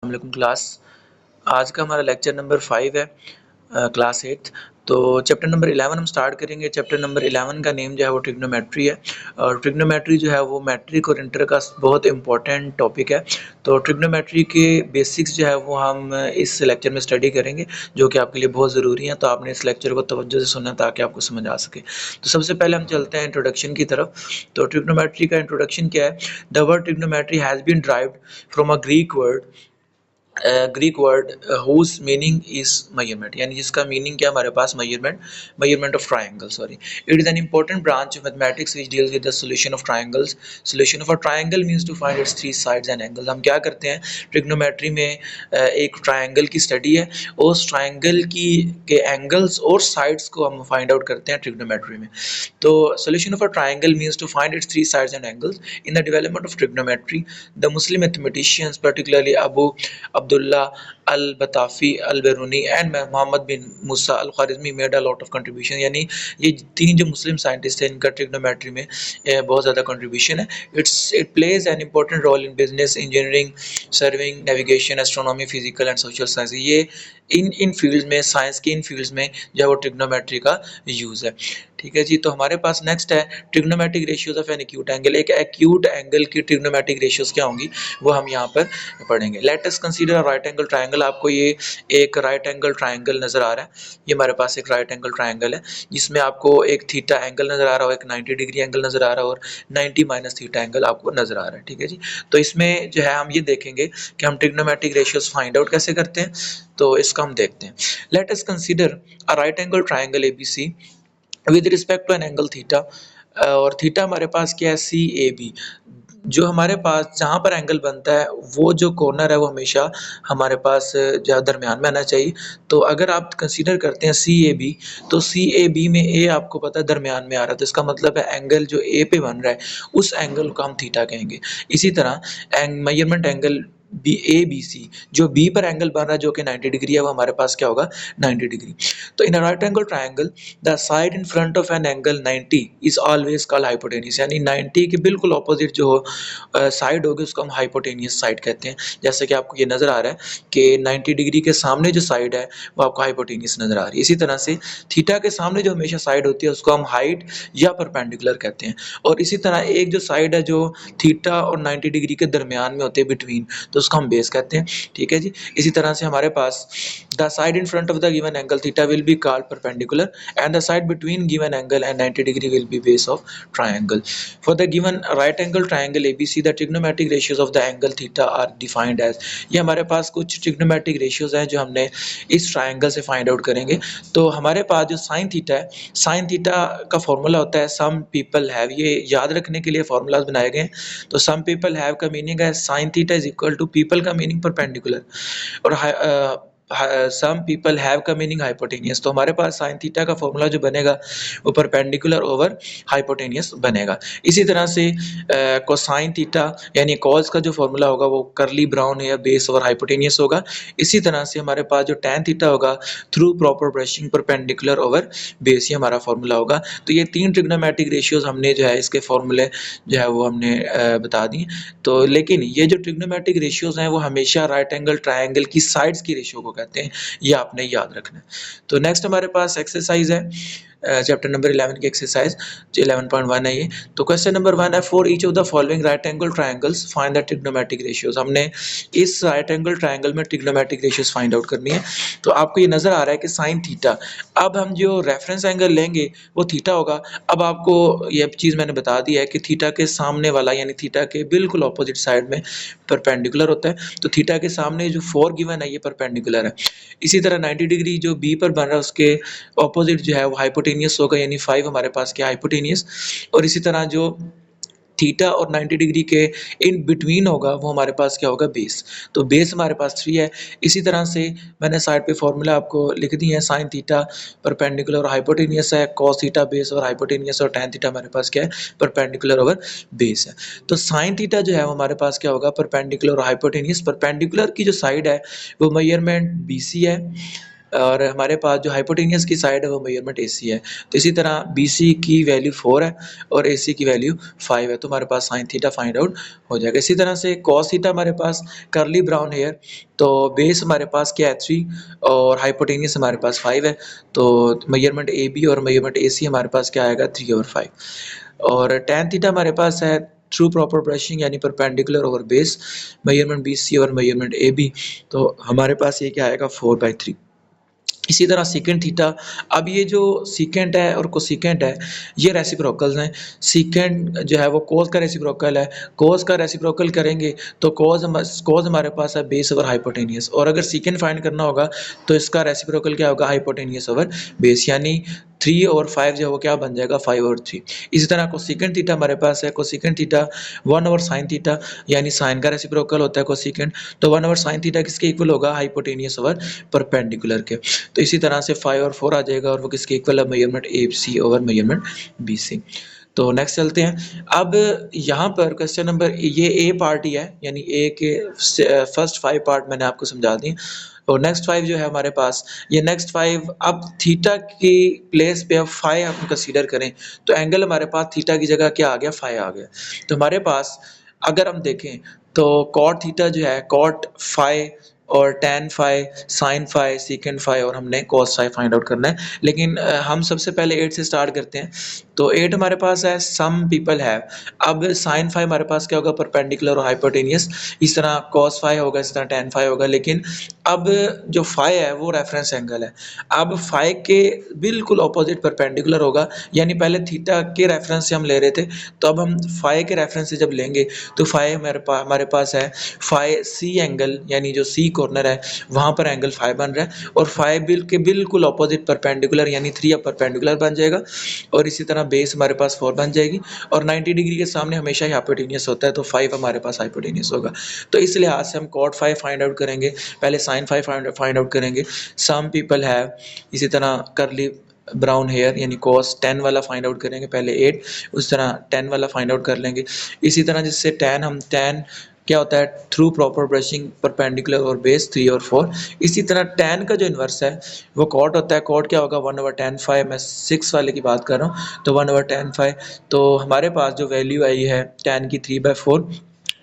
वालेकुम क्लास। आज का हमारा लेक्चर नंबर 5 है, क्लास 8। तो चैप्टर नंबर 11 हम स्टार्ट करेंगे। चैप्टर नंबर 11 का नेम जो है वो ट्रिग्नोमेट्री है, और ट्रिग्नोमेट्री जो है वो मैट्रिक और इंटर का बहुत इंपॉर्टेंट टॉपिक है। तो ट्रिग्नोमेट्री के बेसिक्स जो है वो हम इस लेक्चर में स्टडी करेंगे, जो कि आपके लिए बहुत ज़रूरी है। तो आपने इस लेक्चर को तवज्जो से सुनना ताकि आपको समझ आ सके। तो सबसे पहले हम चलते हैं इंट्रोडक्शन की तरफ। तो ट्रिग्नोमेट्री का इंट्रोडक्शन क्या है? The word trigonometry has been derived from a Greek word whose meaning is measurement, यानी जिसका मीनिंग क्या हमारे पास measurement of triangle. Sorry, it is an important branch of mathematics which deals with the solution of triangles. Solution of a triangle means to find its three sides and angles. हम क्या करते हैं trigonometry में? एक triangle की study है, उस triangle की के एंगल्स और साइड्स को हम फाइंड आउट करते हैं ट्रिग्नोमेट्री में। तो solution of a triangle means to find its three sides and angles. In the development of trigonometry, the Muslim mathematicians, particularly Abu Abdullah al-Batafi al-Biruni and Muhammad bin Musa al-Khwarizmi made a lot of contribution। यानी ये तीन जो मुस्लिम scientist हैं इनका trigonometry में बहुत ज़्यादा contribution है। It plays an important role in business, engineering, serving, navigation, astronomy, physical and social science. ये इन फील्ड्स में, साइंस के इन फील्ड्स में जो है वो ट्रिग्नोमेट्री का यूज़ है। ठीक है जी। तो हमारे पास नेक्स्ट है trigonometric ratios of an acute angle. एक एक्यूट एंगल की ट्रिग्नोमेट्रिक रेशियोज क्या होंगी वो हम यहाँ पर पढ़ेंगे। Late us consider a right angle triangle. आपको ये एक राइट एंगल ट्रायंगल नजर आ रहा है। ये हमारे पास एक राइट एंगल ट्रायंगल है जिसमें आपको एक थीटा एंगल नजर आ रहा हो, एक 90 डिग्री एंगल नजर आ रहा हो और 90 माइनस थीटा एंगल आपको नजर आ रहा है। ठीक है जी। तो इसमें जो है हम ये देखेंगे कि हम ट्रिग्नोमेट्रिक रेशियोज फाइंड आउट कैसे करते हैं। तो इसका हम देखते हैं। Let us consider a right angle triangle ABC with respect to an angle theta. और थीटा हमारे पास क्या है? C A B. जो हमारे पास जहाँ पर एंगल बनता है वो जो कॉर्नर है वो हमेशा हमारे पास जो दरमियान में आना चाहिए। तो अगर आप कंसीडर करते हैं सी ए बी, तो सी ए बी में ए आपको पता है दरमियान में आ रहा है, तो इसका मतलब है एंगल जो ए पे बन रहा है उस एंगल को हम थीटा कहेंगे। इसी तरह measurement angle B A B C, जो बी पर एंगल बन रहा है जो कि 90 डिग्री है, वो हमारे पास क्या होगा? 90 डिग्री। तो in a right angle triangle the side in front of an angle 90 is always called hypotenuse. यानी 90 के बिल्कुल ऑपोजिट जो साइड होगी उसको हम हाइपोटेन्यूस साइड कहते हैं। जैसे कि आपको ये नजर आ रहा है कि 90 डिग्री के सामने जो साइड है वो आपको हाइपोटेन्यूस नजर आ रही है। इसी तरह से थीटा के सामने जो हमेशा साइड होती है उसको हम हाइट या परपेंडिकुलर कहते हैं। और इसी तरह एक जो साइड है जो थीटा और 90 डिग्री के दरमियान में होते हैं, बिटवीन, तो उसको हम बेस कहते हैं। ठीक है जी। इसी तरह से हमारे पास the side in front of the given angle theta will be called perpendicular and the side between given angle and 90 degree will be base of triangle. For the given right angle triangle ABC, the trigonometric ratios of the angle theta are defined as। ये हमारे पास कुछ trigonometric ratios हैं जो हमने इस triangle से find out करेंगे। तो हमारे पास जो sin theta है, sin theta का फॉर्मूला होता है some people have। ये याद रखने के लिए फॉर्मूलाज बनाए गए हैं। तो some people have का मीनिंग है sin theta is equal to people का मीनिंग परपेंडिकुलर, और सम पीपल हैव का मीनिंग हाइपोटेनियस। तो हमारे पास साइन थीटा का फॉर्मूला जो बनेगा वो परपेंडिकुलर ओवर हाइपोटेनियस बनेगा। इसी तरह से कोसाइन थीटा यानी कॉस का जो फॉर्मूला होगा वो करली ब्राउन या बेस ओवर हाइपोटेनियस होगा। इसी तरह से हमारे पास जो टैन थीटा होगा through proper brushing perpendicular over base, ही हमारा फॉर्मूला होगा। तो ये तीन ट्रिग्नोमेट्रिक रेशियोज हमने जो है इसके फॉर्मूले जो है वो हमने बता दिए। तो लेकिन ये जो ट्रिग्नोमेट्रिक रेशियोज हैं वो हमेशा राइट एंगल ट्रायंगल की साइड्स की रेशियो को कहते हैं, ये आपने याद रखना है। तो नेक्स्ट हमारे पास एक्सरसाइज है चैप्टर नंबर 11 की एक्सरसाइज 11.1 है ये। तो क्वेश्चन नंबर 1 है for each of the following right angle triangles find the trigonometric ratios. हमने इस राइट एंगल ट्रायंगल में ट्रिग्नोमेट्रिक रेशियोज फाइंड आउट करनी है। तो आपको ये नजर आ रहा है कि साइन थीटा, अब हम जो रेफरेंस एंगल लेंगे वो थीटा होगा। अब आपको ये चीज मैंने बता दी है कि थीटा के सामने वाला यानी थीटा के बिल्कुल ऑपोजिट साइड में परपेंडिकुलर होता है। तो थीटा के सामने जो 4 गिवन है ये परपेंडिकुलर है। इसी तरह 90 डिग्री जो बी पर बन रहा है उसके ऑपोजिट जो है वो हाइपोटेनियस होगा, यानी 5 हमारे पास क्या हाइपोटेनियस। और इसी तरह जो थीटा और 90 डिग्री के इन बिटवीन होगा वो हमारे पास क्या होगा? बेस। तो बेस हमारे पास 3 है। इसी तरह से मैंने साइड पे फॉर्मूला आपको लिख दी है। साइन थीटा परपेंडिकुलर और हाइपोटेनियस है, कॉस थीटा बेस और हाइपोटेनियस, और टैन थीटा हमारे पास क्या है? परपेंडिकुलर ओवर बेस है। तो साइन थीटा जो है वो हमारे पास क्या होगा? परपेंडिकुलर और हाइपोटेनियस। परपेंडिकुलर की जो साइड है वो मेजरमेंट BC है, और हमारे पास जो हाइपोटेनियस की साइड है वो मेजरमेंट AC है। तो इसी तरह BC की वैल्यू 4 है और AC की वैल्यू 5 है, तो हमारे पास साइन थीटा फाइंड आउट हो जाएगा। इसी तरह से कॉस थीटा हमारे पास कर्ली ब्राउन हेयर, तो बेस हमारे पास क्या है 3 और हाइपोटेनियस हमारे पास 5 है, तो मेजरमेंट AB और मेजरमेंट AC हमारे पास क्या आएगा 3/5। और टैन थीटा हमारे पास है थ्रू प्रॉपर ब्रशिंग यानी perpendicular over base, measurement BC और मेजरमेंट AB, तो हमारे पास ये क्या आएगा 4/3। इसी तरह सीकेंट थीटा, अब ये जो सीकेंट है और कोसीकेंट है ये रेसिप्रोकल्स हैं। सीकेंट जो है वो कोस का रेसिप्रोकल है, कोस का रेसिप्रोकल करेंगे तो कोस हमारे पास है बेस ओवर हाइपोटेनियस, और अगर सीकेंट फाइंड करना होगा तो इसका रेसिप्रोकल क्या होगा हाइपोटेनियस ओवर बेस, यानी 3/5 जो है वो क्या बन जाएगा 5/3। इसी तरह कोसिकेंट थीटा हमारे पास है, कोसिकेंट थीटा 1/sin थीटा, यानी साइन का रेसिप्रोकल होता है कोसिकेंट, तो 1/sin थीटा किसके इक्वल होगा हाइपोटेनियस ओवर परपेंडिकुलर के। तो इसी तरह से 5 और 4 आ जाएगा और वो किसके इक्वल है measurement AC over measurement BC। तो नेक्स्ट चलते हैं। अब यहाँ पर क्वेश्चन नंबर ये ए पार्ट ही है, यानी ए के फर्स्ट 5 पार्ट मैंने आपको समझा दी, और नेक्स्ट 5 जो है हमारे पास, ये नेक्स्ट 5 अब थीटा की प्लेस पे अब फाई हम कंसीडर करें तो एंगल हमारे पास थीटा की जगह क्या आ गया फाई आ गया। तो हमारे पास अगर हम देखें तो कॉट थीटा जो है कॉट फाई और tan phi, sine phi, secant phi, और हमने कॉस फाई फाइंड आउट करना है। लेकिन हम सबसे पहले 8 से स्टार्ट करते हैं। तो 8 हमारे पास है सम पीपल हैव। अब साइन फाई हमारे पास क्या होगा परपेंडिकुलर और हाइपोटेनियस, इस तरह कॉस फाई होगा, इस तरह टैन फाई होगा, लेकिन अब जो फाई है वो रेफरेंस एंगल है। अब फाई के बिल्कुल ऑपोजिट परपेंडिकुलर होगा, यानी पहले थीटा के रेफरेंस से हम ले रहे थे, तो अब हम फाई के रेफरेंस से जब लेंगे तो फाई हमारे पास है फाई सी एंगल, यानी जो सी कॉर्नर है वहाँ पर एंगल फाई बन रहा है, और फाई के बिल्कुल ऑपोजिट परपेंडिकुलर यानी 3 अब परपेंडिकुलर बन जाएगा, और इसी तरह बेस हमारे पास 4 बन जाएगी, और 90 डिग्री के सामने हमेशा ही हाइपोटेनियस होता है, तो 5 हमारे पास हाइपोटेनियस होगा। तो इस लिहाज से हम कॉट 5 फाइंड आउट करेंगे, पहले साइन 5 फाइंड आउट करेंगे। सम पीपल हैव, इसी तरह करली ब्राउन हेयर यानी कॉस 10 वाला फाइंड आउट करेंगे पहले 8, उस तरह 10 वाला फाइंड आउट कर लेंगे। इसी तरह जिससे टैन हम टैन क्या होता है थ्रू प्रॉपर ब्रशिंग परपेंडिकुलर और बेस 3 और 4। इसी तरह टैन का जो इन्वर्स है वो कॉट होता है, कॉट क्या होगा 1/tan5, मैं 6 वाले की बात कर रहा हूँ, तो 1/tan5, तो हमारे पास जो वैल्यू आई है टैन की 3/4,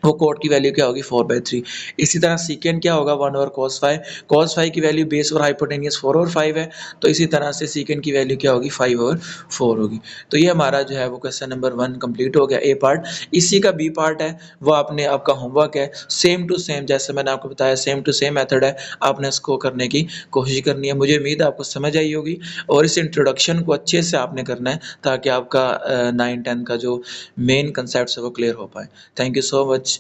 वो कॉट की वैल्यू क्या होगी 4/3। इसी तरह सीकेंट क्या होगा 1/cos5, cos5 की वैल्यू बेस और हाइपोटेनियस 4 और 5 है, तो इसी तरह से सीकेंट की वैल्यू क्या होगी 5/4 होगी। तो ये हमारा जो है वो क्वेश्चन नंबर 1 कंप्लीट हो गया ए पार्ट। इसी का बी पार्ट है वो आपने आपका होमवर्क है, सेम टू सेम जैसे मैंने आपको बताया सेम टू सेम मेथड है, आपने इसको करने की कोशिश करनी है। मुझे उम्मीद है आपको समझ आई होगी, और इस इंट्रोडक्शन को अच्छे से आपने करना है ताकि आपका 9-10 का जो मेन कंसेप्ट है वो क्लियर हो पाए। Thank you so much.